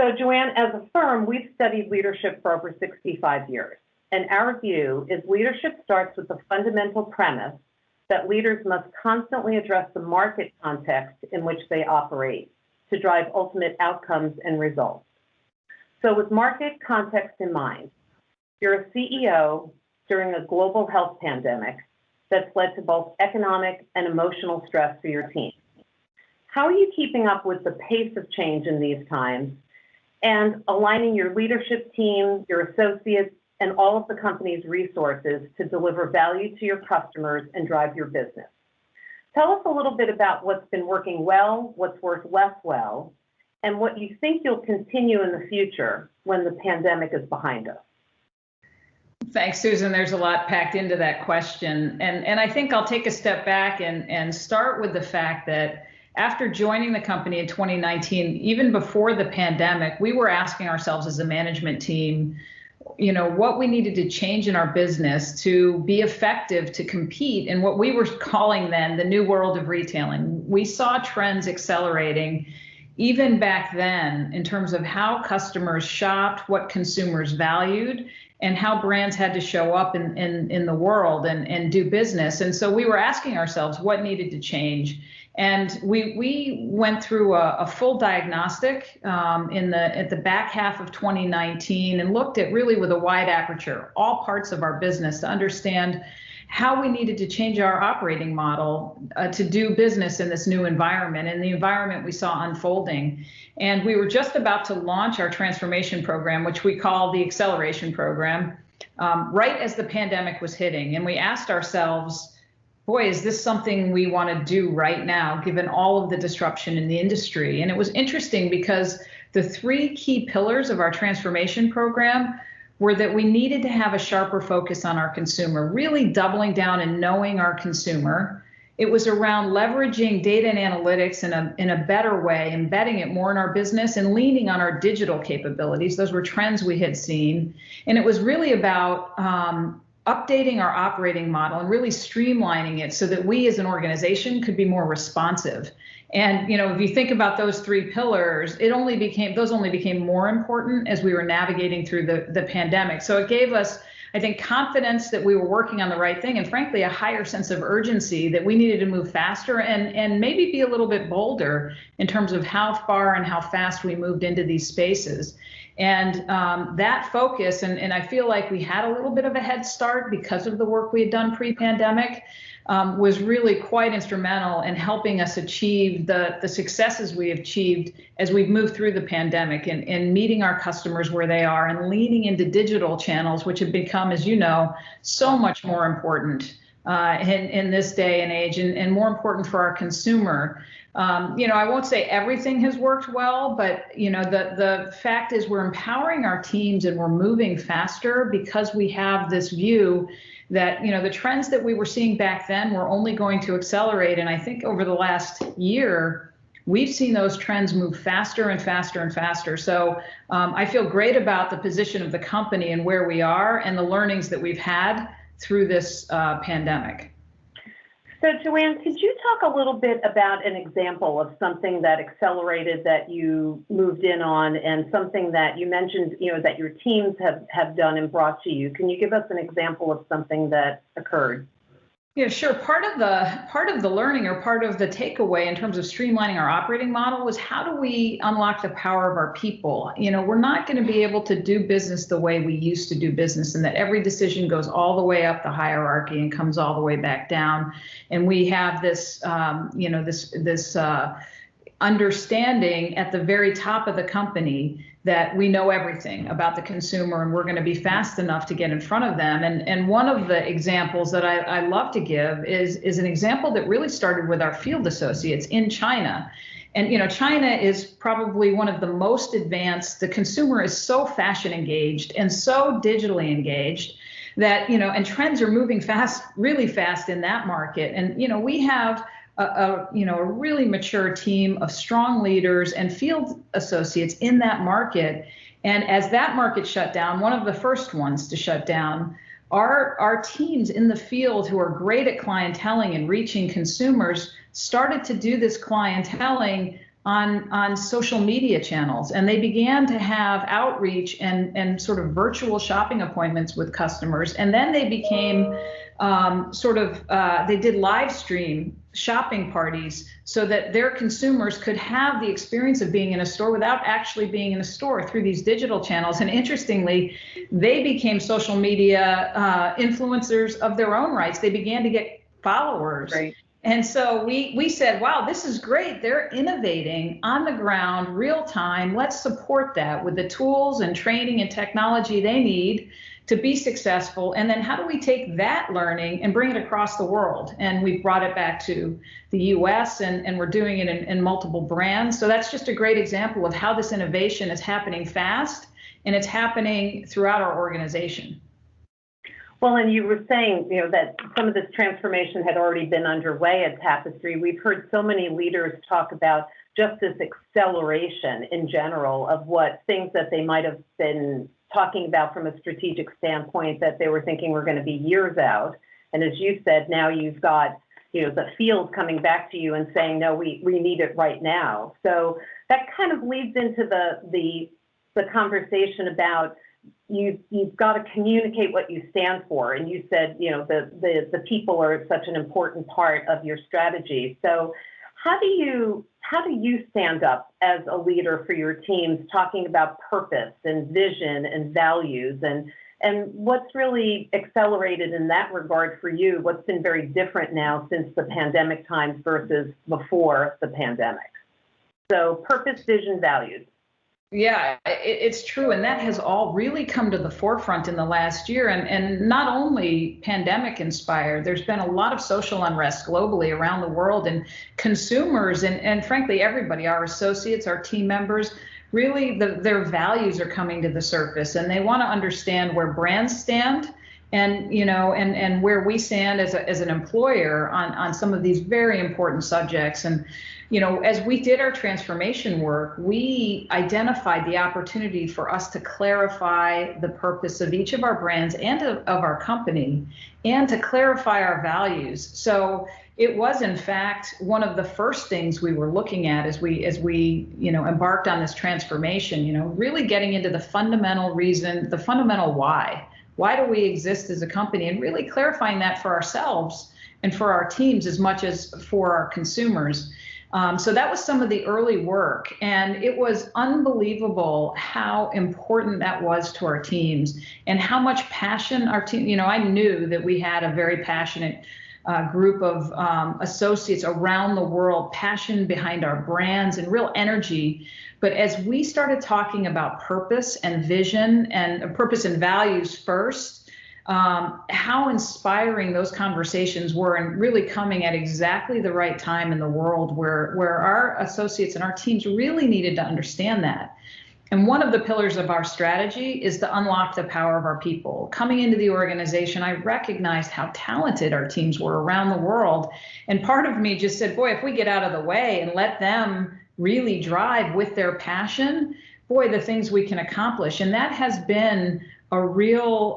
So Joanne, as a firm, we've studied leadership for over 65 years. And our view is leadership starts with the fundamental premise that leaders must constantly address the market context in which they operate to drive ultimate outcomes and results. So with market context in mind, you're a CEO during a global health pandemic that's led to both economic and emotional stress for your team. How are you keeping up with the pace of change in these times and aligning your leadership team, your associates, and all of the company's resources to deliver value to your customers and drive your business? Tell us a little bit about what's been working well, what's worked less well, and what you think you'll continue in the future when the pandemic is behind us. Thanks, Susan. There's a lot packed into that question. And I think I'll take a step back and start with the fact that after joining the company in 2019, even before the pandemic, we were asking ourselves as a management team, what we needed to change in our business to be effective, to compete in what we were calling then the new world of retailing. We saw trends accelerating even back then in terms of how customers shopped, what consumers valued, and how brands had to show up in the world and do business. And so we were asking ourselves what needed to change. And we went through a full diagnostic at the back half of 2019 and looked at really with a wide aperture, all parts of our business to understand how we needed to change our operating model to do business in this new environment and the environment we saw unfolding. And we were just about to launch our transformation program, which we call the Acceleration Program, right as the pandemic was hitting. And we asked ourselves, boy, is this something we want to do right now, given all of the disruption in the industry? And it was interesting because the three key pillars of our transformation program were that we needed to have a sharper focus on our consumer, really doubling down and knowing our consumer. It was around leveraging data and analytics in a better way, embedding it more in our business and leaning on our digital capabilities. Those were trends we had seen. And it was really about updating our operating model and really streamlining it so that we as an organization could be more responsive. And if you think about those three pillars, those only became more important as we were navigating through the pandemic. So it gave us, I think, confidence that we were working on the right thing, and frankly, a higher sense of urgency that we needed to move faster and maybe be a little bit bolder in terms of how far and how fast we moved into these spaces. And that focus, and I feel like we had a little bit of a head start because of the work we had done pre-pandemic, was really quite instrumental in helping us achieve the successes we have achieved as we've moved through the pandemic and meeting our customers where they are and leaning into digital channels, which have become, as you know, so much more important in this day and age and more important for our consumer. I won't say everything has worked well, but the fact is we're empowering our teams and we're moving faster because we have this view that the trends that we were seeing back then were only going to accelerate. And I think over the last year, we've seen those trends move faster and faster and faster. So I feel great about the position of the company and where we are and the learnings that we've had through this pandemic. So Joanne, could you talk a little bit about an example of something that accelerated that you moved in on and something that you mentioned, that your teams have done and brought to you? Can you give us an example of something that occurred? Yeah, sure. Part of the learning or part of the takeaway in terms of streamlining our operating model was how do we unlock the power of our people? We're not going to be able to do business the way we used to do business, and that every decision goes all the way up the hierarchy and comes all the way back down. And we have this, this understanding at the very top of the company that we know everything about the consumer and we're going to be fast enough to get in front of them. And one of the examples that I love to give is an example that really started with our field associates in China. And China is probably one of the most advanced. The consumer is so fashion engaged and so digitally engaged that, and trends are moving fast, really fast in that market. And, we have a really mature team of strong leaders and field associates in that market. And as that market shut down, one of the first ones to shut down, our teams in the field who are great at clienteling and reaching consumers started to do this clienteling on social media channels, and they began to have outreach and sort of virtual shopping appointments with customers. And then they became they did live stream shopping parties so that their consumers could have the experience of being in a store without actually being in a store through these digital channels. And interestingly, they became social media influencers of their own rights. They began to get followers. Right. And so we said, wow, this is great. They're innovating on the ground, real time. Let's support that with the tools and training and technology they need to be successful. And then how do we take that learning and bring it across the world? And we've brought it back to the US, and we're doing it in multiple brands. So that's just a great example of how this innovation is happening fast, and it's happening throughout our organization. Well, and you were saying, that some of this transformation had already been underway at Tapestry. We've heard so many leaders talk about just this acceleration in general of what things that they might have been talking about from a strategic standpoint that they were thinking were going to be years out. And as you said, now you've got, the field coming back to you and saying, no, we need it right now. So that kind of leads into the conversation about you've got to communicate what you stand for. And you said, the people are such an important part of your strategy. So how do you stand up as a leader for your teams, talking about purpose and vision and values, and what's really accelerated in that regard for you? What's been very different now since the pandemic times versus before the pandemic? So purpose, vision, values. Yeah, it's true. And that has all really come to the forefront in the last year. And not only pandemic inspired, there's been a lot of social unrest globally around the world, and consumers and frankly, everybody, our associates, our team members, really their values are coming to the surface, and they want to understand where brands stand and, and where we stand as an employer on some of these very important subjects. And as we did our transformation work, we identified the opportunity for us to clarify the purpose of each of our brands and of our company, and to clarify our values. So it was, in fact, one of the first things we were looking at as we embarked on this transformation, really getting into the fundamental reason, the fundamental why. Why do we exist as a company? And really clarifying that for ourselves and for our teams as much as for our consumers. So that was some of the early work, and it was unbelievable how important that was to our teams and how much passion our team, I knew that we had a very passionate group of associates around the world, passion behind our brands and real energy. But as we started talking about purpose and vision and purpose and values first, how inspiring those conversations were, and really coming at exactly the right time in the world where our associates and our teams really needed to understand that. And one of the pillars of our strategy is to unlock the power of our people. Coming into the organization, I recognized how talented our teams were around the world. And part of me just said, boy, if we get out of the way and let them really drive with their passion, boy, the things we can accomplish. And that has been a real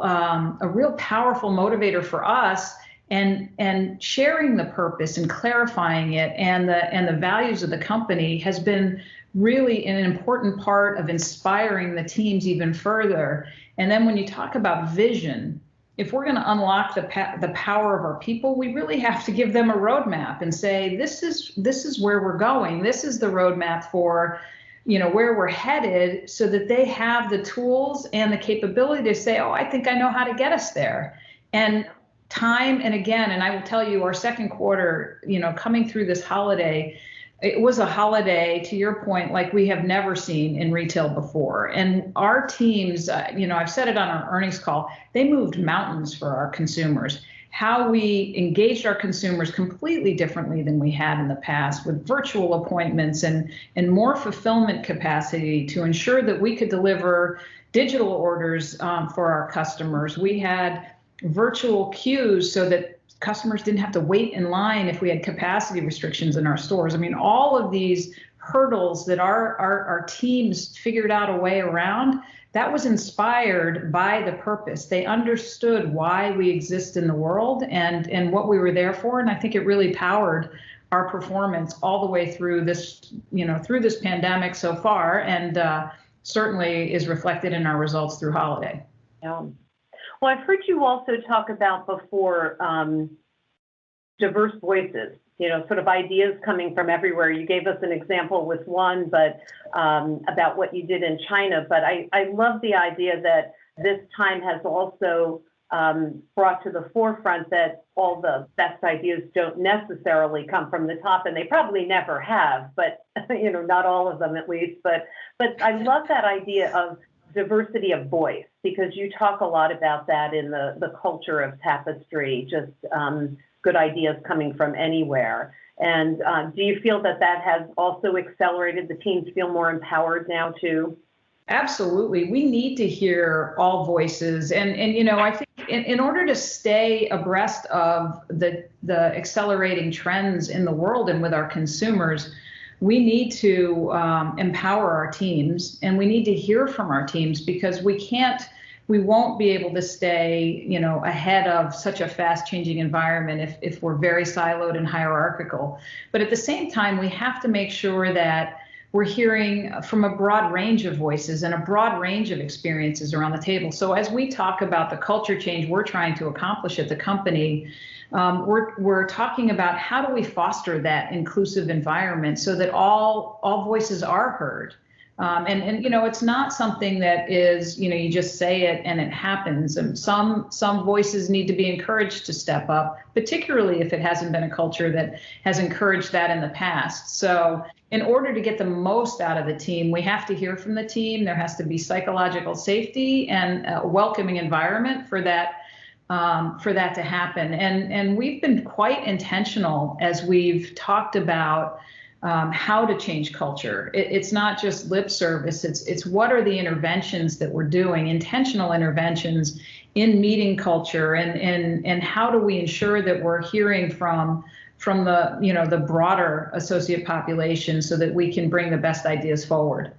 powerful motivator for us, and sharing the purpose and clarifying it and the values of the company has been really an important part of inspiring the teams even further. And then when you talk about vision, if we're going to unlock the power of our people, we really have to give them a roadmap and say, this is where we're going. This is the roadmap for where we're headed, so that they have the tools and the capability to say, oh, I think I know how to get us there. And time and again, and I will tell you, our second quarter, coming through this holiday, it was a holiday, to your point, like we have never seen in retail before. And our teams, I've said it on our earnings call, they moved mountains for our consumers. How we engaged our consumers completely differently than we had in the past, with virtual appointments and more fulfillment capacity to ensure that we could deliver digital orders for our customers. We had virtual queues so that customers didn't have to wait in line if we had capacity restrictions in our stores. I mean, all of these hurdles that our teams figured out a way around, that was inspired by the purpose. They understood why we exist in the world and what we were there for. And I think it really powered our performance all the way through this, through this pandemic so far, and certainly is reflected in our results through holiday. Yeah. Well, I've heard you also talk about before diverse voices, sort of ideas coming from everywhere. You gave us an example with one, but about what you did in China. But I love the idea that this time has also brought to the forefront that all the best ideas don't necessarily come from the top, and they probably never have, but not all of them at least. But I love that idea of diversity of voice, because you talk a lot about that in the culture of Tapestry, just good ideas coming from anywhere. And do you feel that has also accelerated the teams feel more empowered now too? Absolutely. We need to hear all voices. And I think in order to stay abreast of the accelerating trends in the world and with our consumers, we need to empower our teams, and we need to hear from our teams, because we won't be able to stay, ahead of such a fast changing environment if we're very siloed and hierarchical. But at the same time, we have to make sure that we're hearing from a broad range of voices and a broad range of experiences around the table. So as we talk about the culture change we're trying to accomplish at the company, we're talking about how do we foster that inclusive environment so that all voices are heard. And it's not something that is, you just say it and it happens. And some voices need to be encouraged to step up, particularly if it hasn't been a culture that has encouraged that in the past. So in order to get the most out of the team, we have to hear from the team. There has to be psychological safety and a welcoming environment for that to happen. And we've been quite intentional as we've talked about how to change culture. It's not just lip service. It's what are the interventions that we're doing, intentional interventions in meeting culture, and how do we ensure that we're hearing from the broader associate population so that we can bring the best ideas forward.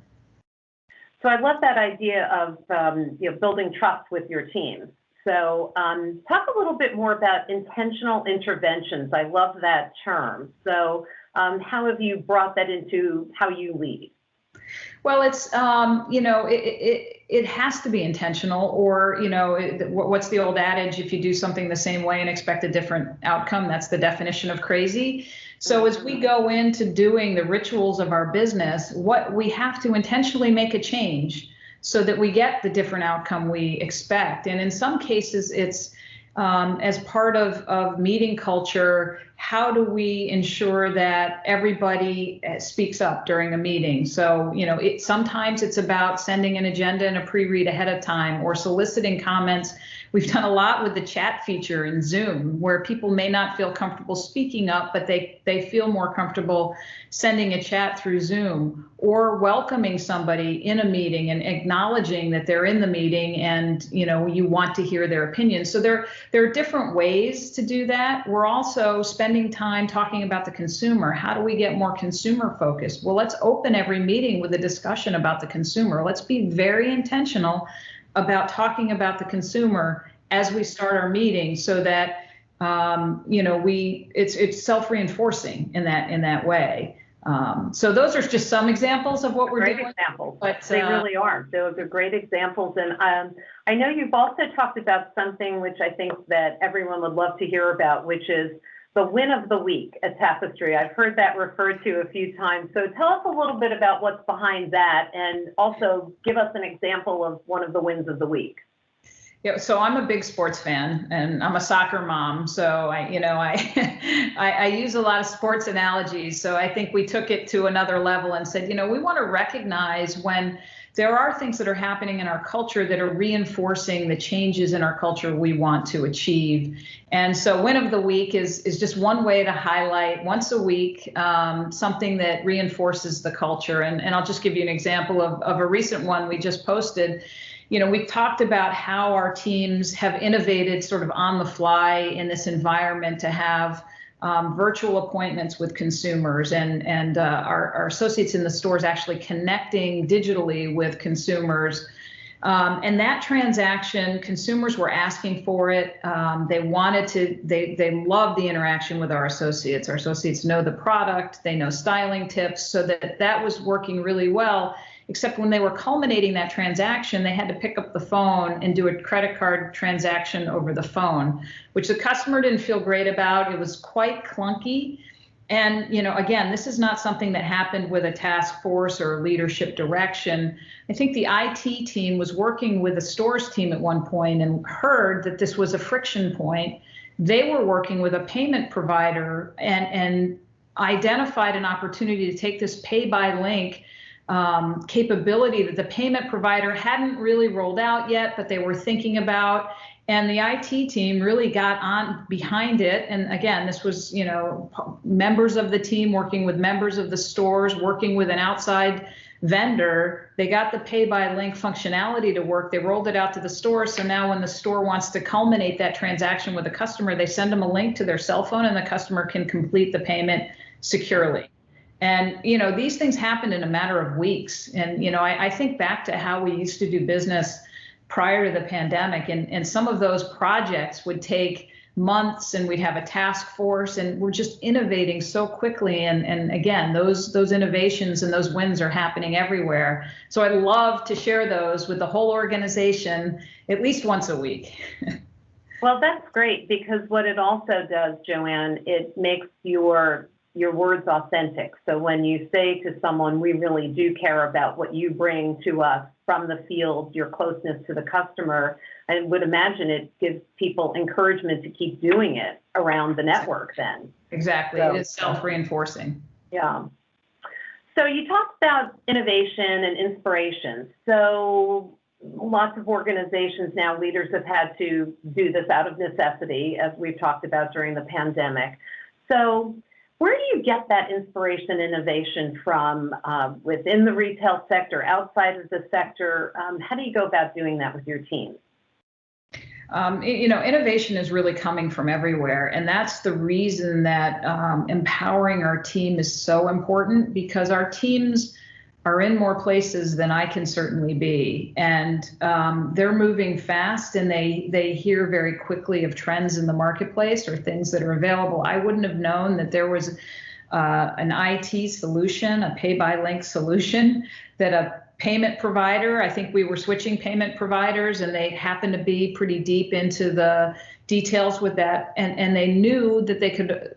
So I love that idea of building trust with your team. So talk a little bit more about intentional interventions. I love that term. So how have you brought that into how you lead? Well, it's, it has to be intentional, or, what's the old adage? If you do something the same way and expect a different outcome, that's the definition of crazy. So as we go into doing the rituals of our business, what we have to intentionally make a change so that we get the different outcome we expect. And in some cases, it's as part of meeting culture, how do we ensure that everybody speaks up during a meeting? So, sometimes it's about sending an agenda and a pre-read ahead of time, or soliciting comments. We've done a lot with the chat feature in Zoom, where people may not feel comfortable speaking up, but they feel more comfortable sending a chat through Zoom, or welcoming somebody in a meeting and acknowledging that they're in the meeting and, you want to hear their opinion. So there are different ways to do that. We're also spending time talking about the consumer. How do we get more consumer focused? Well, let's open every meeting with a discussion about the consumer. Let's be very intentional about talking about the consumer as we start our meeting, so that it's self-reinforcing in that way. So those are just some examples of what we're doing. Great examples, but they really are. Those are great examples. And I know you've also talked about something which I think that everyone would love to hear about, which is the win of the week at Tapestry. I've heard that referred to a few times. So tell us a little bit about what's behind that, and also give us an example of one of the wins of the week. Yeah, so I'm a big sports fan, and I'm a soccer mom. So I use a lot of sports analogies. So I think we took it to another level and said, we want to recognize when there are things that are happening in our culture that are reinforcing the changes in our culture we want to achieve. And so win of the week is just one way to highlight once a week something that reinforces the culture. And I'll just give you an example of a recent one we just posted. We've talked about how our teams have innovated sort of on the fly in this environment to have virtual appointments with consumers, and our associates in the stores actually connecting digitally with consumers And that transaction, consumers were asking for it. They wanted to, they love the interaction with our associates. Our associates know the product, they know styling tips, so that was working really well. Except when they were culminating that transaction, they had to pick up the phone and do a credit card transaction over the phone, which the customer didn't feel great about. It was quite clunky. And, again, this is not something that happened with a task force or leadership direction. I think the IT team was working with the stores team at one point and heard that this was a friction point. They were working with a payment provider and identified an opportunity to take this pay by link capability that the payment provider hadn't really rolled out yet, but they were thinking about. And the IT team really got on behind it. And again, this was, members of the team working with members of the stores, working with an outside vendor. They got the pay by link functionality to work. They rolled it out to the store. So now when the store wants to culminate that transaction with a customer, they send them a link to their cell phone and the customer can complete the payment securely. And, these things happened in a matter of weeks. And, I think back to how we used to do business prior to the pandemic, and some of those projects would take months and we'd have a task force, and we're just innovating so quickly. And again, those innovations and those wins are happening everywhere. So I love to share those with the whole organization at least once a week. Well, that's great, because what it also does, Joanne, it makes your words authentic. So when you say to someone, we really do care about what you bring to us from the field, your closeness to the customer, I would imagine it gives people encouragement to keep doing it around the network then. Exactly. So, it is self-reinforcing. Yeah. So you talked about innovation and inspiration. So lots of organizations now, leaders have had to do this out of necessity, as we've talked about during the pandemic. So where do you get that inspiration and innovation from within the retail sector, outside of the sector? How do you go about doing that with your team? Innovation is really coming from everywhere. And that's the reason that empowering our team is so important, because our teams are in more places than I can certainly be. And they're moving fast, and they hear very quickly of trends in the marketplace or things that are available. I wouldn't have known that there was an IT solution, a pay-by-link solution, that a payment provider, I think we were switching payment providers, and they happened to be pretty deep into the details with that, and they knew that they could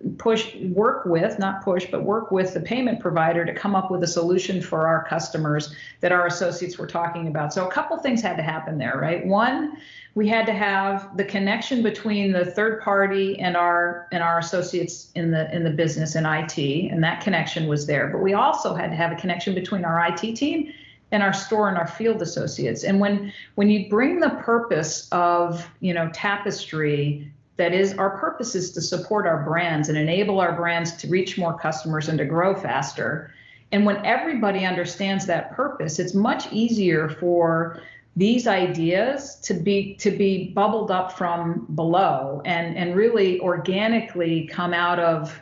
work with the payment provider to come up with a solution for our customers that our associates were talking about. So a couple things had to happen there, right? One, we had to have the connection between the third party and our associates in the business and IT, and that connection was there. But we also had to have a connection between our IT team and our store and our field associates. And when you bring the purpose of, Tapestry, that is, our purpose is to support our brands and enable our brands to reach more customers and to grow faster. And when everybody understands that purpose, it's much easier for these ideas to be bubbled up from below and really organically come out of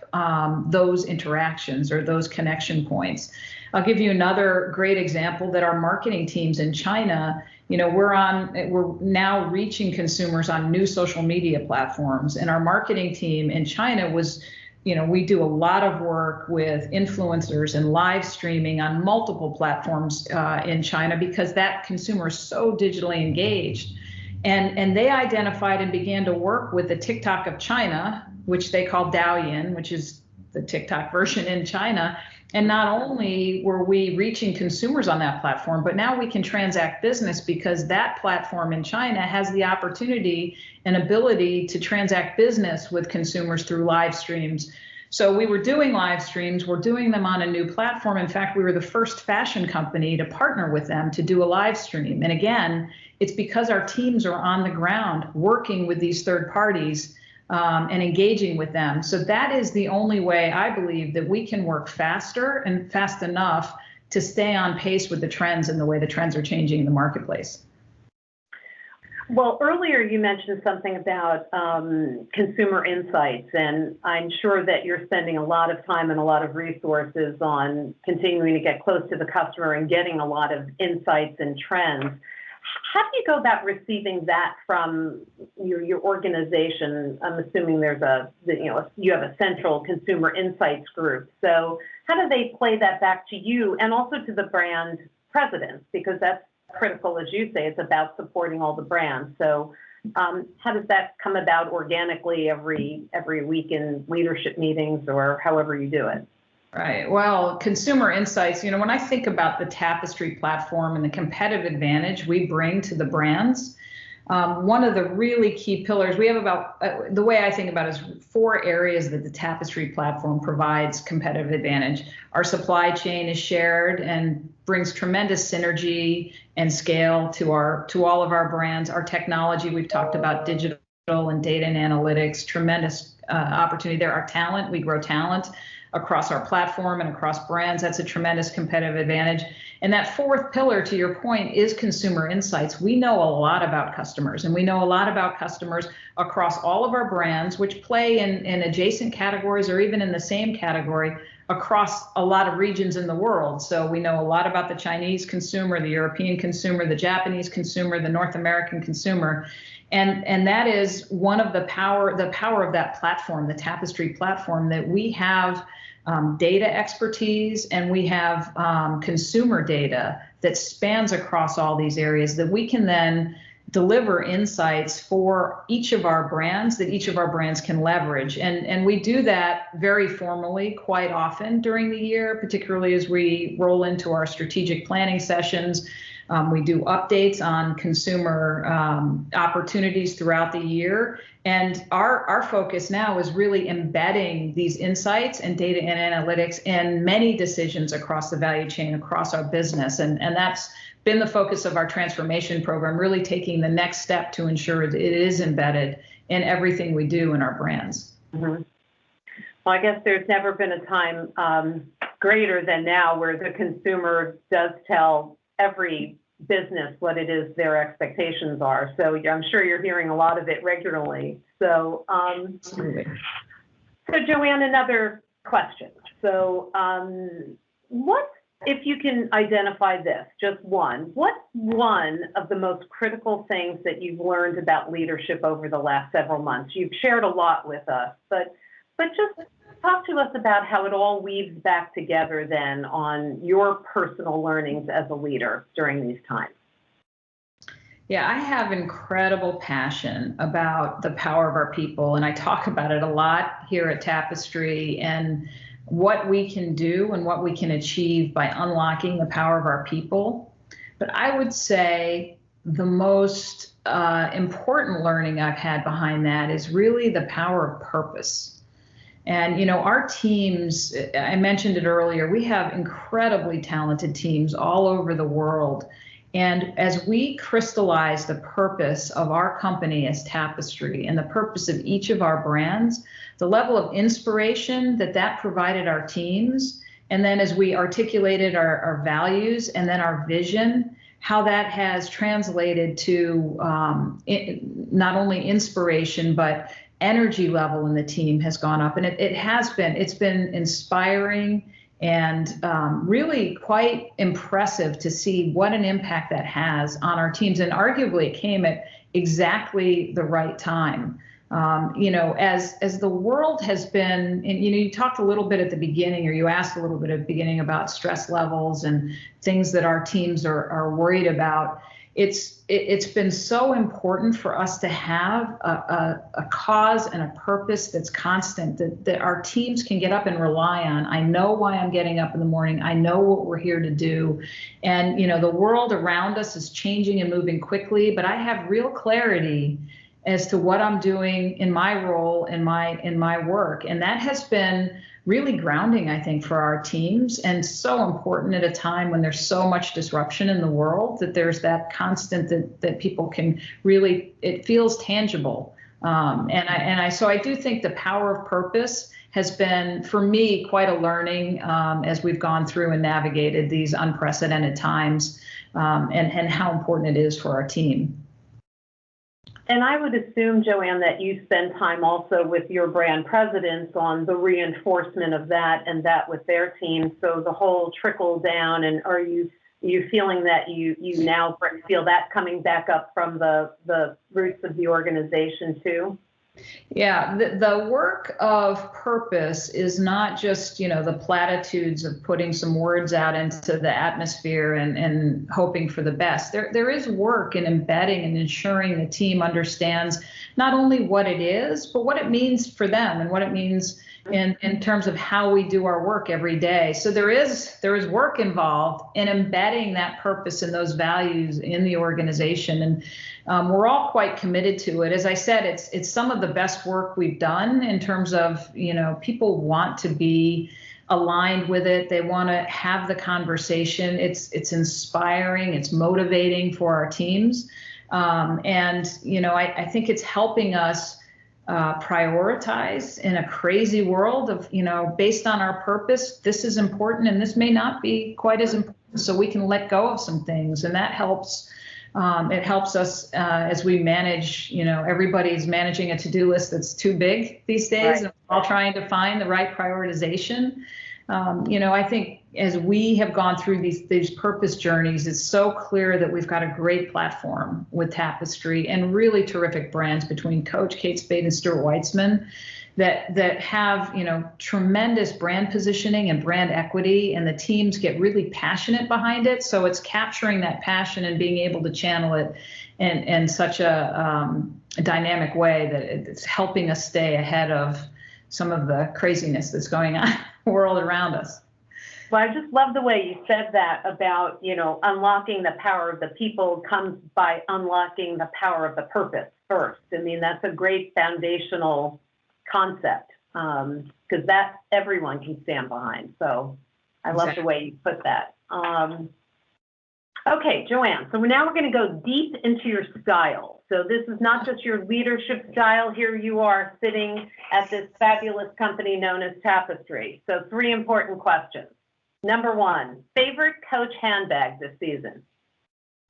those interactions or those connection points. I'll give you another great example that our marketing teams in China, we're now reaching consumers on new social media platforms, and our marketing team in China was, we do a lot of work with influencers and live streaming on multiple platforms in China, because that consumer is so digitally engaged. And they identified and began to work with the TikTok of China, which they call Douyin, which is the TikTok version in China. And not only were we reaching consumers on that platform, but now we can transact business, because that platform in China has the opportunity and ability to transact business with consumers through live streams. So we were doing live streams, we're doing them on a new platform. In fact, we were the first fashion company to partner with them to do a live stream. And again, it's because our teams are on the ground working with these third parties and engaging with them. So that is the only way, I believe, that we can work faster and fast enough to stay on pace with the trends and the way the trends are changing in the marketplace. Well, earlier you mentioned something about consumer insights, and I'm sure that you're spending a lot of time and a lot of resources on continuing to get close to the customer and getting a lot of insights and trends. how do you go about receiving that from your organization? I'm assuming there's you have a central consumer insights group. So how do they play that back to you and also to the brand presidents? Because that's critical, as you say, it's about supporting all the brands. So how does that come about organically every week in leadership meetings or however you do it? Right. Well, consumer insights, when I think about the Tapestry platform and the competitive advantage we bring to the brands, one of the really key pillars we have the way I think about it is 4 areas that the Tapestry platform provides competitive advantage. Our supply chain is shared and brings tremendous synergy and scale to all of our brands. Our technology, we've talked about digital and data and analytics, tremendous opportunity there. Our talent, we grow talent across our platform and across brands. That's a tremendous competitive advantage. And that 4th pillar, to your point, is consumer insights. We know a lot about customers, and we know a lot about customers across all of our brands, which play in adjacent categories or even in the same category across a lot of regions in the world. So we know a lot about the Chinese consumer, the European consumer, the Japanese consumer, the North American consumer. And that is one of the power of that platform, the Tapestry platform, that we have data expertise and we have consumer data that spans across all these areas that we can then deliver insights for each of our brands that each of our brands can leverage. And we do that very formally quite often during the year, particularly as we roll into our strategic planning sessions. We do updates on consumer opportunities throughout the year. And our focus now is really embedding these insights and data and analytics in many decisions across the value chain, across our business. And that's been the focus of our transformation program, really taking the next step to ensure that it is embedded in everything we do in our brands. Mm-hmm. Well, I guess there's never been a time greater than now where the consumer does tell every business what it is their expectations are. So I'm sure you're hearing a lot of it regularly. So, Joanne, another question. So what, if you can identify this, just what's one of the most critical things that you've learned about leadership over the last several months? You've shared a lot with us, but just talk to us about how it all weaves back together then on your personal learnings as a leader during these times. Yeah, I have incredible passion about the power of our people, and I talk about it a lot here at Tapestry and what we can do and what we can achieve by unlocking the power of our people. But I would say the most important learning I've had behind that is really the power of purpose. And, our teams, I mentioned it earlier, we have incredibly talented teams all over the world. And as we crystallize the purpose of our company as Tapestry and the purpose of each of our brands, the level of inspiration that provided our teams, and then as we articulated our values and then our vision, how that has translated to not only inspiration, but energy level in the team has gone up. And it's been inspiring and really quite impressive to see what an impact that has on our teams. And arguably it came at exactly the right time. As the world has been, and you talked a little bit at the beginning, or you asked a little bit at the beginning about stress levels and things that our teams are worried about. It's been so important for us to have a cause and a purpose that's constant, that our teams can get up and rely on. I know why I'm getting up in the morning. I know what we're here to do. And, the world around us is changing and moving quickly, but I have real clarity as to what I'm doing in my role, in my work. And that has been really grounding, I think, for our teams, and so important at a time when there's so much disruption in the world, that there's that constant that people can really, it feels tangible. So I do think the power of purpose has been, for me, quite a learning as we've gone through and navigated these unprecedented times, and how important it is for our team. And I would assume, Joanne, that you spend time also with your brand presidents on the reinforcement of that and that with their team. So the whole trickle down, and are you you feeling that you now feel that coming back up from the roots of the organization too? Yeah, the work of purpose is not just, the platitudes of putting some words out into the atmosphere and hoping for the best. There is work in embedding and ensuring the team understands not only what it is, but what it means for them and what it means in terms of how we do our work every day. So there is work involved in embedding that purpose and those values in the organization. And we're all quite committed to it. As I said, it's some of the best work we've done in terms of, people want to be aligned with it. They want to have the conversation. It's inspiring. It's motivating for our teams. I think it's helping us prioritize in a crazy world of, based on our purpose, this is important and this may not be quite as important. So we can let go of some things, and that helps. It helps us as we manage, everybody's managing a to-do list that's too big these days, right, and we're all trying to find the right prioritization. I think as we have gone through these purpose journeys, it's so clear that we've got a great platform with Tapestry and really terrific brands between Coach, Kate Spade, and Stuart Weitzman that have, tremendous brand positioning and brand equity, and the teams get really passionate behind it. So it's capturing that passion and being able to channel it in such a dynamic way that it's helping us stay ahead of some of the craziness that's going on in the world around us. Well, I just love the way you said that about, unlocking the power of the people comes by unlocking the power of the purpose first. I mean, that's a great foundational concept, because that everyone can stand behind. So I love the way you put that. Okay, Joanne, so now we're going to go deep into your style. So this is not just your leadership style. Here you are sitting at this fabulous company known as Tapestry. So 3 important questions. Number 1, favorite Coach handbag this season?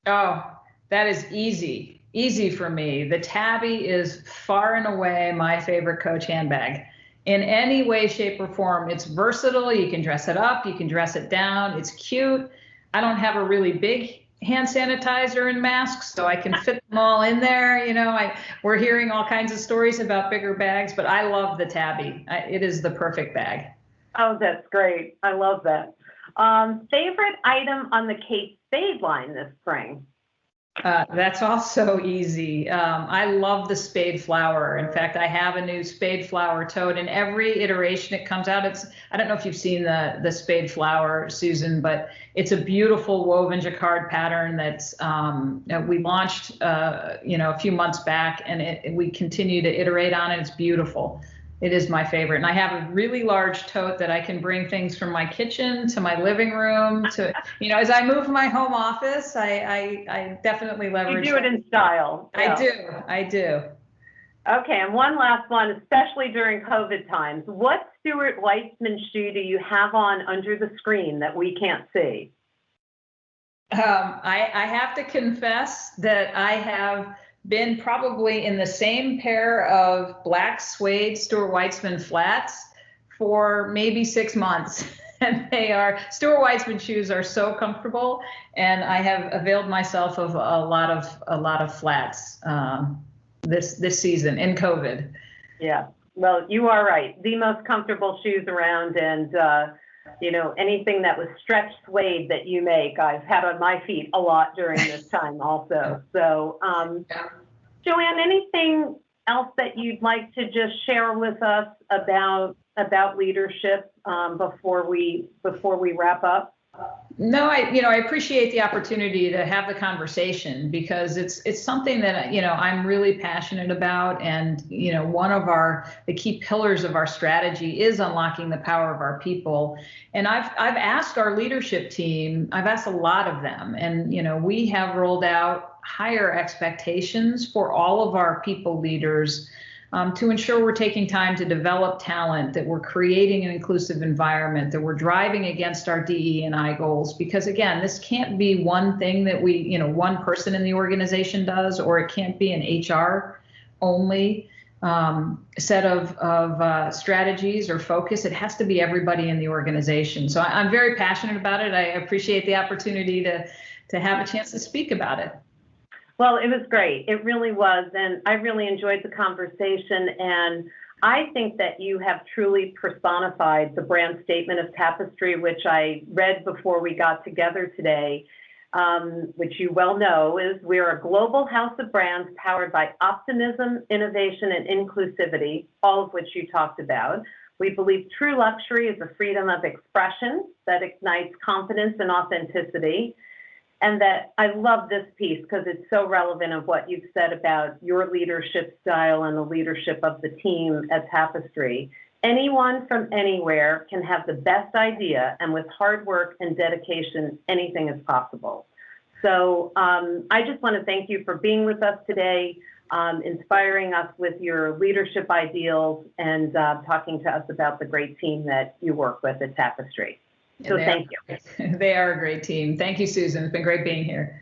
Oh, that is easy. Easy for me. The Tabby is far and away my favorite Coach handbag. In any way, shape, or form, it's versatile. You can dress it up, you can dress it down. It's cute. I don't have a really big hand sanitizer and masks, so I can fit them all in there. We're hearing all kinds of stories about bigger bags, but I love the Tabby. It is the perfect bag. Oh, that's great. I love that. Favorite item on the Kate Spade line this spring? That's also easy. I love the spade flower. In fact, I have a new spade flower tote, and every iteration it comes out, I don't know if you've seen the spade flower, Susan, but it's a beautiful woven jacquard pattern that's we launched a few months back, and we continue to iterate on it. It's beautiful. It is my favorite. And I have a really large tote that I can bring things from my kitchen to my living room to, as I move my home office, I definitely leverage. You do it in style. Yeah. I do. Okay. And one last one, especially during COVID times, what Stuart Weitzman shoe do you have on under the screen that we can't see? I have to confess that I have been probably in the same pair of black suede Stuart Weitzman flats for maybe 6 months. And Stuart Weitzman shoes are so comfortable, and I have availed myself of a lot of flats this season in COVID. Yeah, well, you are right. The most comfortable shoes around, and anything that was stretched suede that you make, I've had on my feet a lot during this time also. So, Joanne, anything else that you'd like to just share with us about leadership before we wrap up? No, I appreciate the opportunity to have the conversation, because it's something that I'm really passionate about, and one of the key pillars of our strategy is unlocking the power of our people. And I've asked our leadership team, I've asked a lot of them, and we have rolled out higher expectations for all of our people leaders, to ensure we're taking time to develop talent, that we're creating an inclusive environment, that we're driving against our DE&I goals. Because again, this can't be one thing that one person in the organization does, or it can't be an HR only set of strategies or focus. It has to be everybody in the organization. So I'm very passionate about it. I appreciate the opportunity to have a chance to speak about it. Well, it was great. It really was. And I really enjoyed the conversation. And I think that you have truly personified the brand statement of Tapestry, which I read before we got together today, which you well know is we're a global house of brands powered by optimism, innovation, and inclusivity, all of which you talked about. We believe true luxury is a freedom of expression that ignites confidence and authenticity. And that I love this piece because it's so relevant of what you've said about your leadership style and the leadership of the team at Tapestry. Anyone from anywhere can have the best idea, and with hard work and dedication, anything is possible. So I just want to thank you for being with us today, inspiring us with your leadership ideals, and talking to us about the great team that you work with at Tapestry. So thank you. They are a great team. Thank you, Susan. It's been great being here.